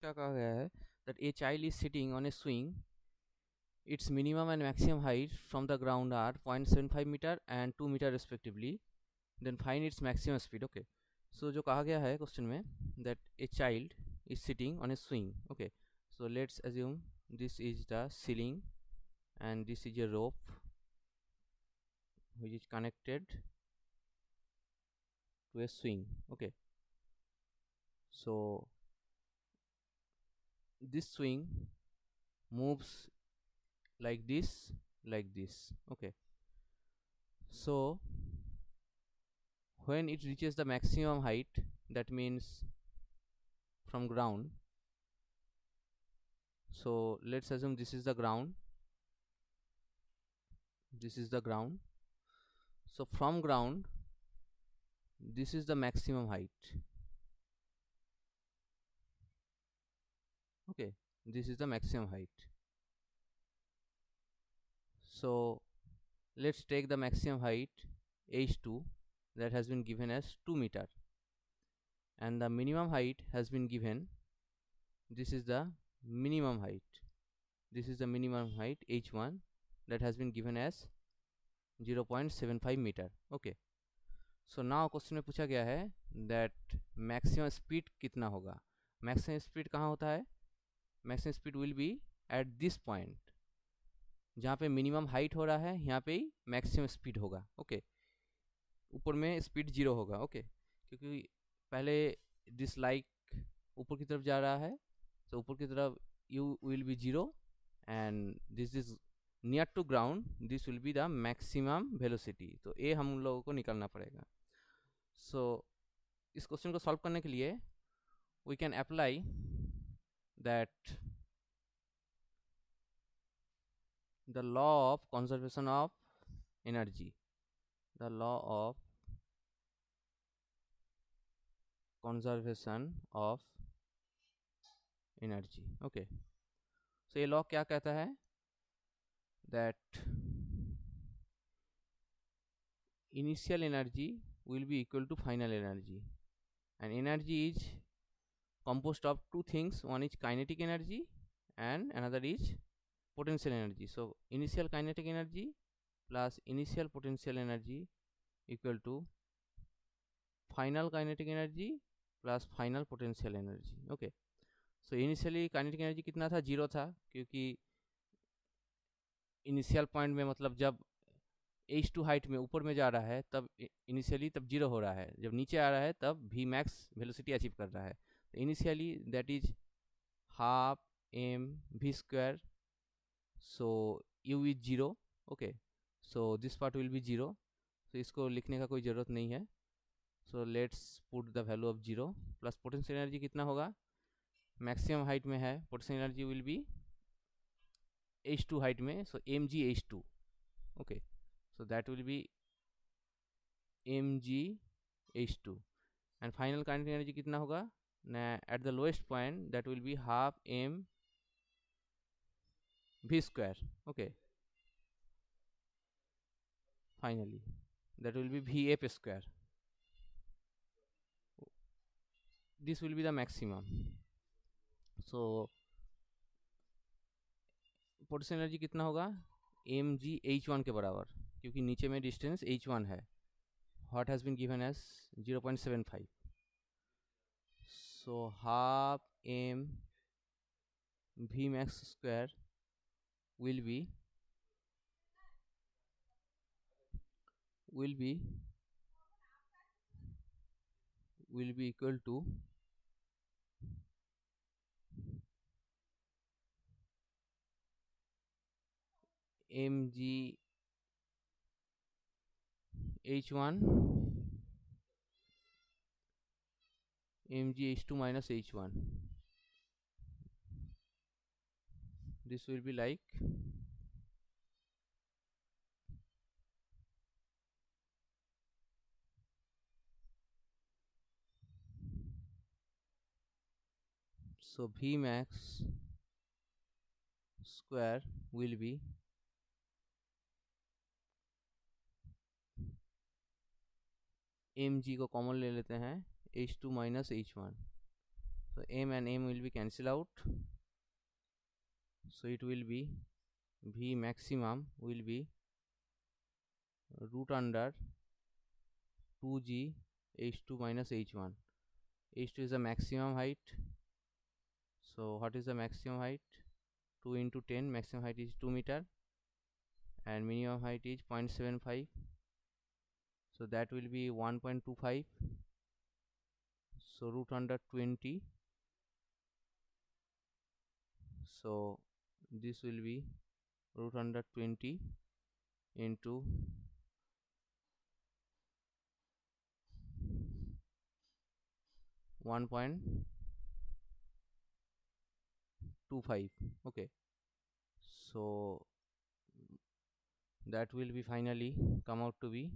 क्या कहा गया है that a child is sitting on a swing. Its minimum and maximum height from the ground are 0.75 meter and 2 meter respectively. Then find its maximum speed. Okay. So जो कहा गया है question में that a child is sitting on a swing. Okay. So let's assume this is the ceiling and this is a rope which is connected to a swing. Okay. So this swing moves like this, like this. Okay. So when it reaches the maximum height, that means from ground, so let's assume this is the ground, this is the ground. So from ground, this is the maximum height. Okay, this is the maximum height. So let's take the maximum height h2 that has been given as 2 meter, and the minimum height has been given, this is the minimum height, this is the minimum height h1 that has been given as 0.75 meter. Okay, so now question में पूछा गया है that maximum speed कितना होगा. Maximum speed कहाँ होता है? Maximum speed will be at this point, जहाँ पे मिनिमम हाइट हो रहा है यहाँ पे ही मैक्सिमम स्पीड होगा. ओके, ऊपर में स्पीड 0 होगा. ओके, क्योंकि पहले दिस लाइक ऊपर की तरफ जा रहा है, तो ऊपर की तरफ you will be 0 and this is near to ground, this will be the maximum velocity. तो ये हम लोगों को निकालना पड़ेगा. सो इस क्वेश्चन को सॉल्व करने के लिए we can apply that the law of conservation of energy, the law of conservation of energy. Okay, so ये लॉ क्या कहता है that initial energy will be equal to final energy, and energy is composed of two things, one is kinetic energy and another is potential energy. So initial kinetic energy plus initial potential energy equal to final kinetic energy plus final potential energy. Okay, so initially kinetic energy कितना था? 0 था, क्योंकि initial point में मतलब जब h2 height में ऊपर में जा रहा है तब इनिशियली तब 0 हो रहा है, जब नीचे आ रहा है तब v मैक्स वेलोसिटी अचीव कर रहा है. तो initially that is half m v square, so u is 0. Okay, so this part will be 0, तो इसको लिखने का कोई ज़रूरत नहीं है. So let's put the value of 0 plus potential energy कितना होगा? मैक्सिमम हाइट में है, potential energy will be h2 height में, सो mg h2. Okay, so that will be mg h2 and final kinetic energy कितना होगा? At the lowest point that will be half m v square. Okay, finally that will be vf square. This will be the maximum. So potential energy कितना होगा? mg h1 के बराबर, क्योंकि नीचे में distance h1 है. what has been given as 0.75, so half m v max square will be equal to mg h1 mg h2 minus h1. This will be like so v max square will be mg को common ले लेते हैं, h2 minus h1, So m and m will be cancelled out, so it will be V maximum will be root under 2g h2 minus h1. h2 is the maximum height. So what is the maximum height? 2 into 10, maximum height is 2 meter and minimum height is 0.75, so that will be 1.25. So root under 20, so this will be root under 20 into 1.25. okay, so that will be finally come out to be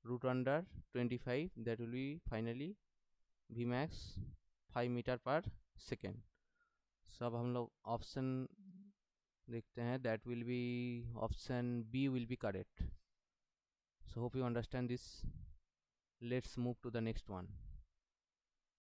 root under 25, that will be finally Vmax 5 metre पर second. So अब हम लोग option देखते हैं, that will be option B will be correct. So hope you understand this. Let's move to the next one.